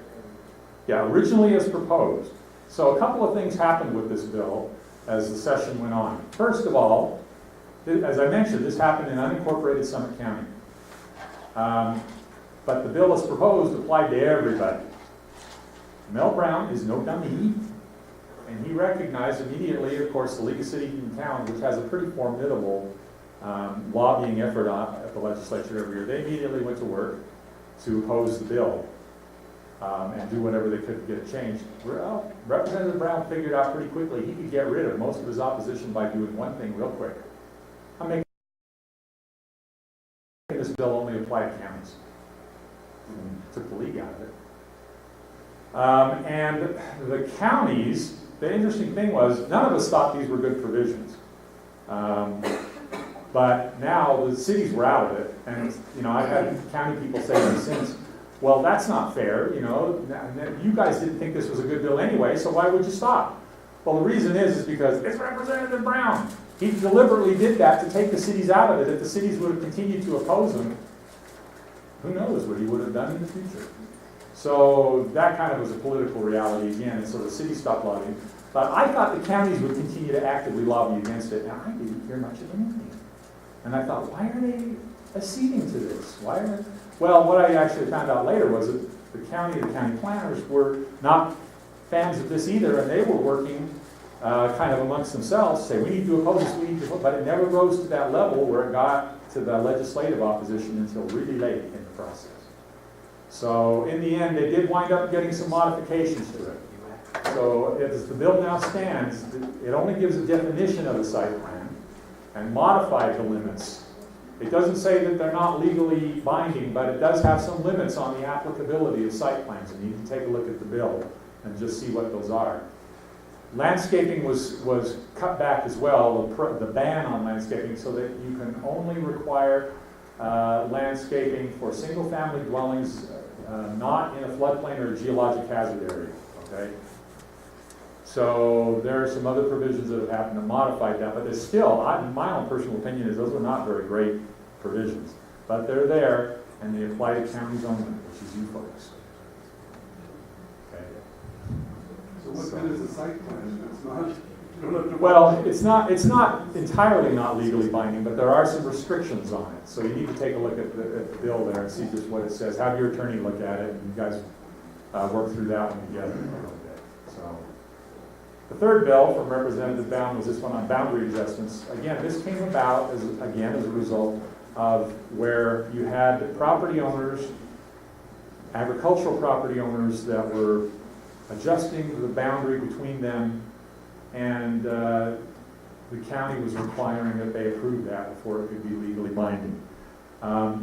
Yeah, originally as proposed. So a couple of things happened with this bill as the session went on. First of all, as I mentioned, this happened in unincorporated Summit County. But the bill as proposed applied to everybody. Mel Brown is no dummy, and he recognized immediately, of course, the League of Cities and Towns, which has a pretty formidable lobbying effort at the legislature every year. They immediately went to work to oppose the bill and do whatever they could to get it changed. Well, Representative Brown figured out pretty quickly he could get rid of most of his opposition by doing one thing real quick. I'm making this bill only apply to counties. Took the league out of it. And the counties, the interesting thing was, none of us thought these were good provisions. But now the cities were out of it, and I've had county people say to me since, well, that's not fair, you guys didn't think this was a good bill anyway, so why would you stop? Well, the reason is because it's Representative Brown. He deliberately did that to take the cities out of it. If the cities would have continued to oppose him, Who knows what he would have done in the future? So that kind of was a political reality again, and so the city stopped lobbying. But I thought the counties would continue to actively lobby against it, and I didn't hear much of anything. And I thought, why are they acceding to this? Well, what I actually found out later was that the county planners were not fans of this either, and they were working kind of amongst themselves, say, we need to oppose this, we need to, but it never rose to that level where it got to the legislative opposition until really late in the process. So in the end, they did wind up getting some modifications to it. So as the bill now stands, it only gives a definition of a site plan and modified the limits. It doesn't say that they're not legally binding, but it does have some limits on the applicability of site plans, and you can take a look at the bill and just see what those are. Landscaping was cut back as well, the ban on landscaping, so that you can only require landscaping for single-family dwellings not in a floodplain or a geologic hazard area, okay? So there are some other provisions that have happened to modify that, but there's still, my own personal opinion is those are not very great provisions. But they're there, and they apply to counties only, which is you folks. Okay. So what then is a site plan if it's not? You don't have to- Well, it's not entirely not legally binding, but there are some restrictions on it. So you need to take a look at the bill there and see just what it says. Have your attorney look at it, and you guys work through that one together a little bit. So. The third bill from Representative Brown was this one on boundary adjustments. Again, this came about as a result of where you had property owners, agricultural property owners that were adjusting the boundary between them, and the county was requiring that they approve that before it could be legally binding.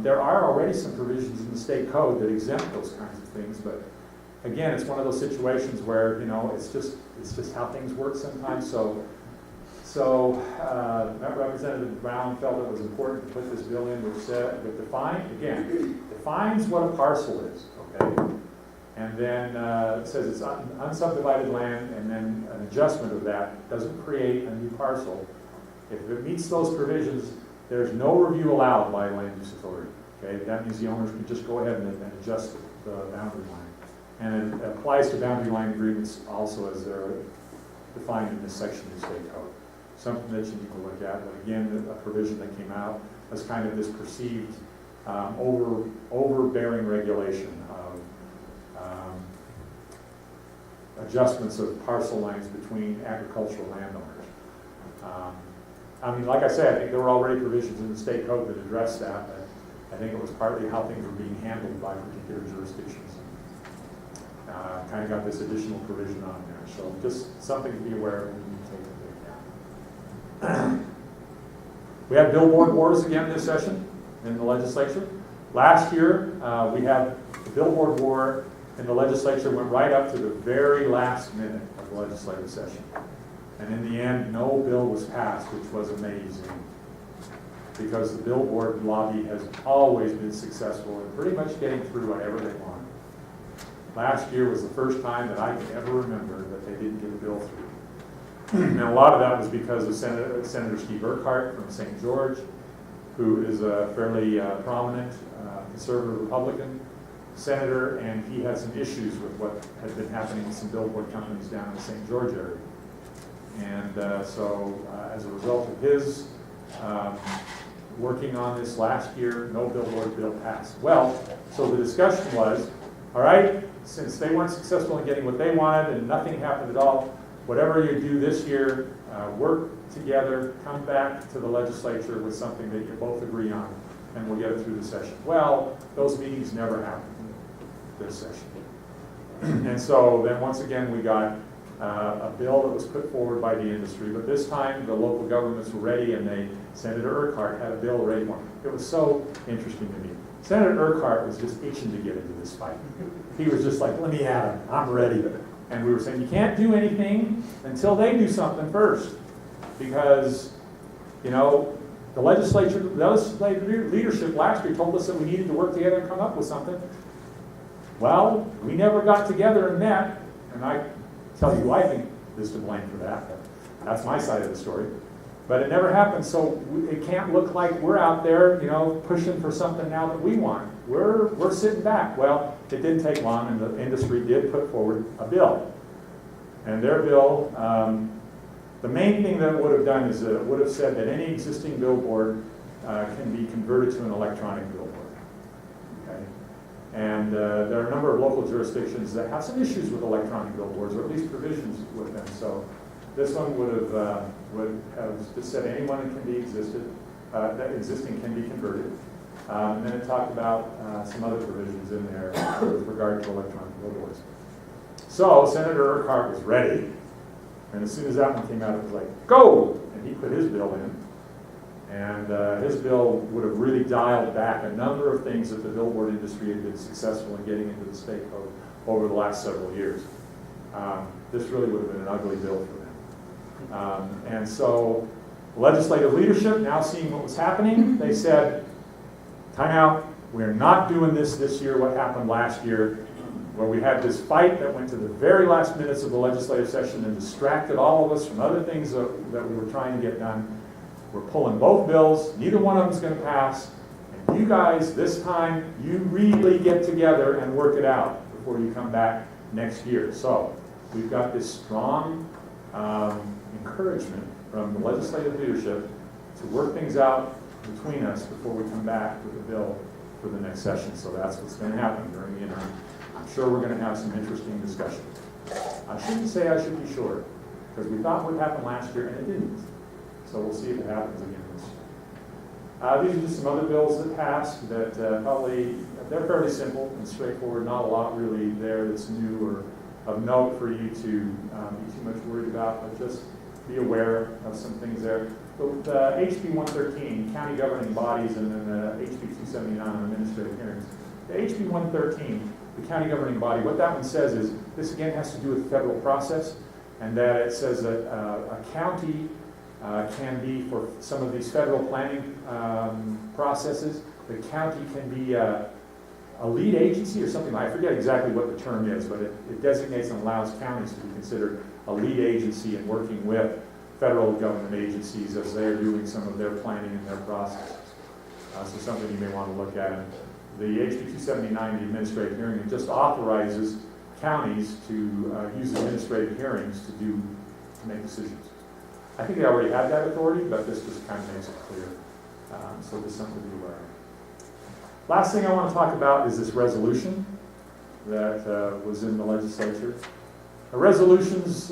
There are already some provisions in the state code that exempt those kinds of things, but again, it's one of those situations where, you know, it's just how things work sometimes. So Representative Brown felt it was important to put this bill in, which defines what a parcel is, okay? And then it says it's unsubdivided land, and then an adjustment of that doesn't create a new parcel. If it meets those provisions, there's no review allowed by a land use authority, okay? That means the owners can just go ahead and adjust the boundary line. And it applies to boundary line agreements also as they're defined in this section of the state code. Something that you need to look at, but again, a provision that came out as kind of this perceived overbearing regulation of adjustments of parcel lines between agricultural landowners. I mean, like I said, I think there were already provisions in the state code that addressed that, but I think it was partly how things were being handled by particular jurisdictions. Kind of got this additional provision on there. So just something to be aware of when you take a look at. We had Billboard Wars again this session in the legislature. Last year, we had the Billboard War in the legislature, went right up to the very last minute of the legislative session. And in the end, no bill was passed, which was amazing, because the Billboard lobby has always been successful in pretty much getting through whatever they want. Last year was the first time that I can ever remember that they didn't get a bill through. And a lot of that was because of Senator Steve Urquhart from St. George, who is a fairly prominent conservative Republican senator, and he had some issues with what had been happening with some billboard companies down in the St. George area. And so as a result of his working on this last year, no billboard bill passed. Well, so the discussion was, all right, since they weren't successful in getting what they wanted and nothing happened at all, whatever you do this year, work together, come back to the legislature with something that you both agree on, and we'll get it through the session. Well, those meetings never happened this session. And so then once again, we got a bill that was put forward by the industry, but this time the local governments were ready, and Senator Urquhart had a bill ready for him. It was so interesting to me. Senator Urquhart was just itching to get into this fight. He was just like, let me at him, I'm ready. And we were saying, you can't do anything until they do something first. Because, you know, the legislative leadership last year told us that we needed to work together and come up with something. Well, we never got together and met, and I tell you, I think is to blame for that, but that's my side of the story. But it never happened, so it can't look like we're out there, you know, pushing for something now that we want. We're sitting back. Well, it didn't take long, and the industry did put forward a bill. And their bill, the main thing that it would have done is that it would have said that any existing billboard can be converted to an electronic billboard. Okay? And there are a number of local jurisdictions that have some issues with electronic billboards, or at least provisions with them. So this one would have just said anyone that can be that existing can be converted. And then it talked about some other provisions in there with regard to electronic billboards. So Senator Urquhart was ready, and as soon as that one came out, it was like, go! And he put his bill in. And his bill would have really dialed back a number of things that the billboard industry had been successful in getting into the state code over the last several years. This really would have been an ugly bill for them. And so legislative leadership, now seeing what was happening, they said, time out, we're not doing this year, what happened last year, where we had this fight that went to the very last minutes of the legislative session and distracted all of us from other things that we were trying to get done. We're pulling both bills, neither one of them is going to pass, and you guys, this time, you really get together and work it out before you come back next year. So we've got this strong encouragement from the legislative leadership to work things out between us before we come back with a bill for the next session. So that's what's going to happen during the interim. I'm sure we're going to have some interesting discussion. I shouldn't say I should be sure, because we thought it would happen last year and it didn't. So we'll see if it happens again this year. These are just some other bills that passed that they're fairly simple and straightforward, not a lot really there that's new or of note for you to be too much worried about, but just be aware of some things there. But HB 113, county governing bodies, and then HB 279 on administrative hearings. The HB 113, the county governing body, what that one says is, this again has to do with the federal process, and that it says that a county can be, for some of these federal planning processes, the county can be a lead agency or something. I forget exactly what the term is, but it designates and allows counties to be considered a lead agency in working with federal government agencies as they're doing some of their planning and their processes. So something you may want to look at. And the HB 279, the administrative hearing, it just authorizes counties to use administrative hearings to make decisions. I think they already have that authority, but this just kind of makes it clear. So there's something to be aware of. Last thing I want to talk about is this resolution that was in the legislature. Resolutions,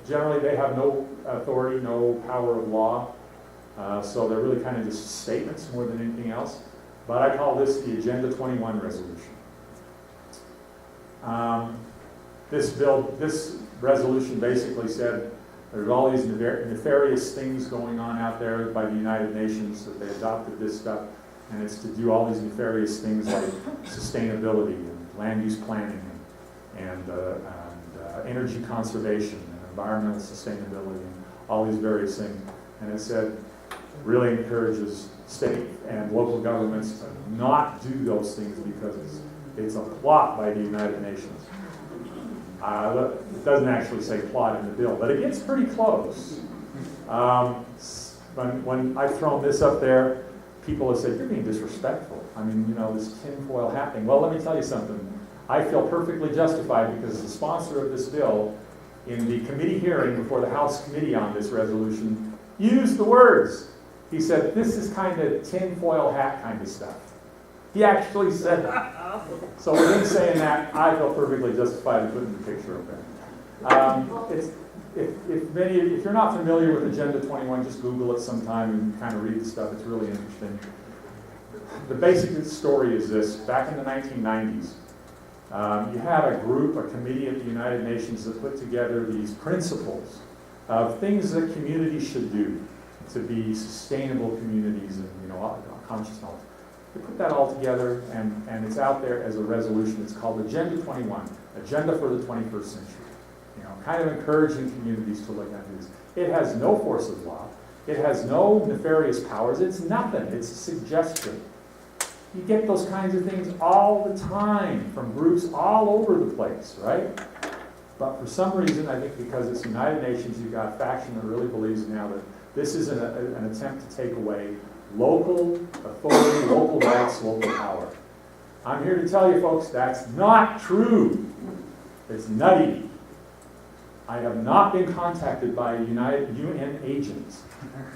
generally they have no authority, no power of law, so they're really kind of just statements more than anything else. But I call this the Agenda 21 resolution. This resolution basically said there's all these nefarious things going on out there by the United Nations, that they adopted this stuff, and it's to do all these nefarious things like sustainability and land use planning and energy conservation and environmental sustainability and all these various things. And it said, really encourages state and local governments to not do those things because it's a plot by the United Nations. It doesn't actually say plot in the bill, but it gets pretty close. When I've thrown this up there, people have said, you're being disrespectful. I mean, you know, this tinfoil hat thing. Well, let me tell you something. I feel perfectly justified because the sponsor of this bill, in the committee hearing before the House committee on this resolution, used the words. He said, this is kind of tinfoil hat kind of stuff. He actually said that. So with him saying that, I feel perfectly justified in putting the picture up there. If you're not familiar with Agenda 21, just Google it sometime and kind of read the stuff. It's really interesting. The basic story is this. Back in the 1990s, you had a committee at the United Nations that put together these principles of things that communities should do to be sustainable communities and, you know, conscious knowledge. They put that all together, and it's out there as a resolution. It's called Agenda 21, Agenda for the 21st Century. You know, kind of encouraging communities to look at this. It has no force of law. It has no nefarious powers. It's nothing. It's a suggestion. You get those kinds of things all the time from groups all over the place, right? But for some reason, I think because it's United Nations, you've got a faction that really believes now that This is an attempt to take away local authority, local rights, local power. I'm here to tell you folks, that's not true. It's nutty. I have not been contacted by a UN agent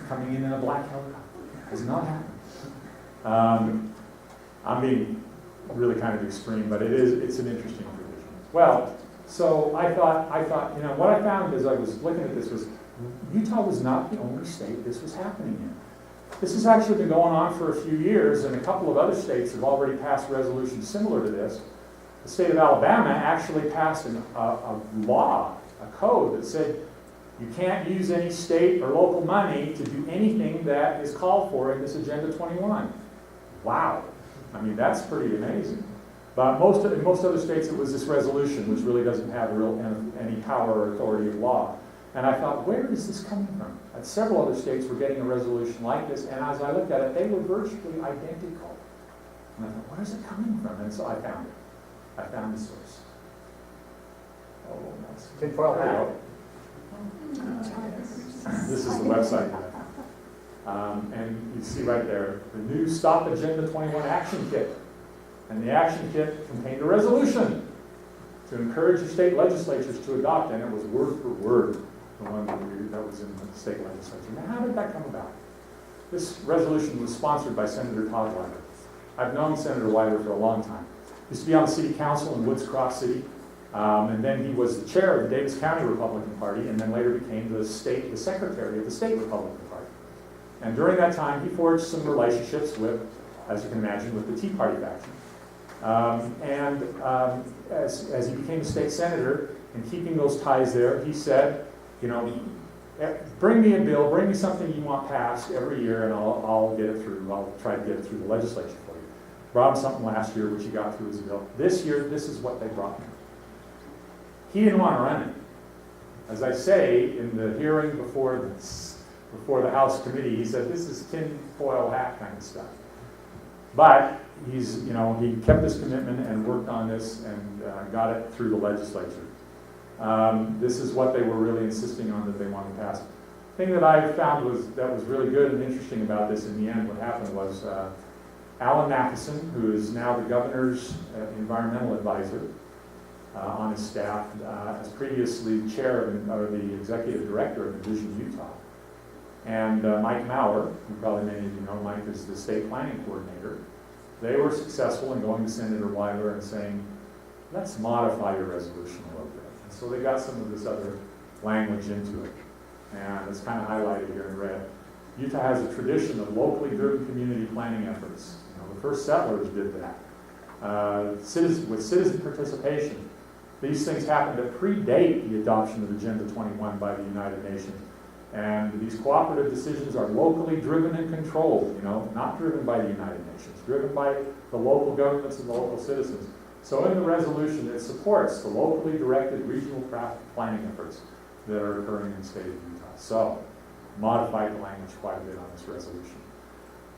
coming in a black helicopter. It has not happened. I'm being really kind of extreme, but it's an interesting provision. Well, so I thought, what I found as I was looking at this was Utah was not the only state this was happening in. This has actually been going on for a few years, and a couple of other states have already passed resolutions similar to this. The state of Alabama actually passed a law, a code that said you can't use any state or local money to do anything that is called for in this Agenda 21. Wow. I mean, that's pretty amazing. But in most other states, it was this resolution, which really doesn't have any power or authority of law. And I thought, where is this coming from? And several other states were getting a resolution like this, and as I looked at it, they were virtually identical. And I thought, where is it coming from? And so I found it. I found the source. Oh, that's Tinfoil hat. This is the website. And you see right there, the new Stop Agenda 21 Action Kit. And the action kit contained a resolution to encourage the state legislatures to adopt, and it was word for word the one that was in the state legislature. Now, how did that come about? This resolution was sponsored by Senator Todd Weiler. I've known Senator Weiler for a long time. He used to be on the city council in Woods Cross City, and then he was the chair of the Davis County Republican Party, and then later became the secretary of the state Republican Party. And during that time, he forged some relationships with, as you can imagine, with the Tea Party faction. As he became a state senator, and keeping those ties there, he said, you know, bring me a bill, bring me something you want passed every year, and I'll get it through. I'll try to get it through the legislature for you. Brought him something last year, which he got through as a bill. This year, this is what they brought him. He didn't want to run it. As I say, in the hearing before the House committee, he said, this is tinfoil hat kind of stuff. But he kept his commitment and worked on this and got it through the legislature. This is what they were really insisting on that they wanted to pass. The thing that I found was really good and interesting about this in the end, what happened was Alan Matheson, who is now the governor's environmental advisor on his staff, as previously chair or the executive director of Envision Utah. And Mike Maurer, who probably many of you know, Mike is the state planning coordinator. They were successful in going to Senator Weiler and saying, let's modify your resolution a little bit. And so they got some of this other language into it. And it's kind of highlighted here in red. Utah has a tradition of locally driven community planning efforts. You know, the first settlers did that. With citizen participation, these things happened to predate the adoption of Agenda 21 by the United Nations. And these cooperative decisions are locally driven and controlled, you know, not driven by the United Nations, driven by the local governments and the local citizens. So in the resolution, it supports the locally directed regional planning efforts that are occurring in the state of Utah. So, modified the language quite a bit on this resolution.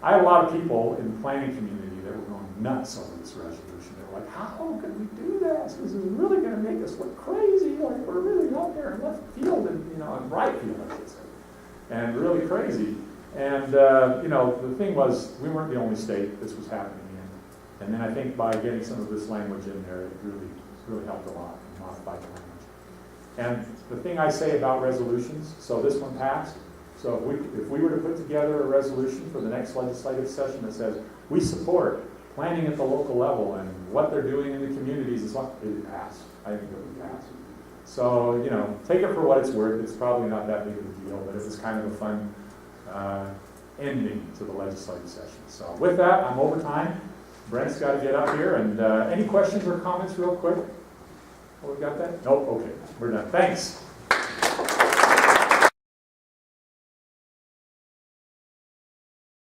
I had a lot of people in the planning community that were going nuts over this resolution. They were like, how could we do this? This is really going to make us look crazy. Like we're really out there in left field and, in right field, I should say. And really crazy. And, the thing was, we weren't the only state this was happening in. And then I think by getting some of this language in there, it really helped a lot and modified the language. And the thing I say about resolutions, so this one passed. So if we were to put together a resolution for the next legislative session that says, we support planning at the local level and what they're doing in the communities, it would pass. I think it would pass. So, take it for what it's worth. It's probably not that big of a deal, but it was kind of a fun ending to the legislative session. So with that, I'm over time. Brent's got to get up here. And any questions or comments real quick? Oh, we got that? Nope, okay. We're done. Thanks.